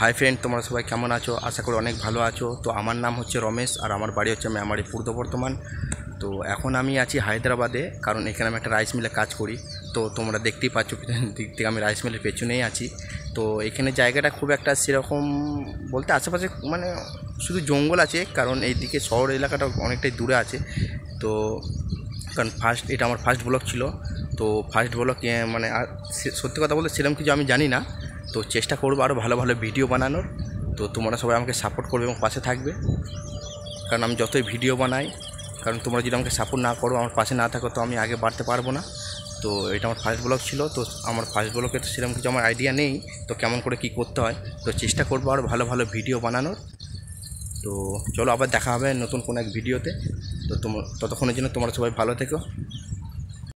Hi friend, তোমরা সবাই কেমন আছো? আশা করি অনেক ভালো আছো। তো আমার নাম হচ্ছে রমেশ আর আমার বাড়ি হচ্ছে মেমারি পূর্ব বর্ধমান। তো এখন আমি আছি হায়দ্রাবাদে, কারণ এখানে আমি একটা রাইস মিলে কাজ করি। তো তোমরা দেখতেই পাচ্ছ দিক থেকে আমি রাইস মিলের পেছনেই আছি। তো এখানে জায়গাটা খুব একটা সেরকম বলতে আশেপাশে মানে শুধু জঙ্গল আছে, কারণ এইদিকে শহর এলাকাটা অনেকটাই দূরে আছে। তো কারণ এটা আমার ফার্স্ট ব্লগ ছিল। তো ফার্স্ট ব্লগ মানে সত্যি কথা বলতে সেরকম কিছু আমি জানি না। তো চেষ্টা করবো আরও ভালো ভালো ভিডিও বানানোর। তো তোমরা সবাই আমাকে সাপোর্ট করবে এবং পাশে থাকবে, কারণ আমি যতই ভিডিও বানাই, কারণ তোমরা যদি আমাকে সাপোর্ট না করো, আমার পাশে না থাকো, তো আমি আগে বাড়তে পারবো না। তো এটা আমার ফার্স্ট ব্লগ ছিল। তো আমার ফার্স্ট ব্লগে তো সেরকম কিছু আমার আইডিয়া নেই, তো কেমন করে কি করতে হয়। তো চেষ্টা করবো আরও ভালো ভালো ভিডিও বানানোর। তো চলো আবার দেখা হবে নতুন কোনো এক ভিডিওতে। তো ততক্ষণের জন্য তোমরা সবাই ভালো থেকো।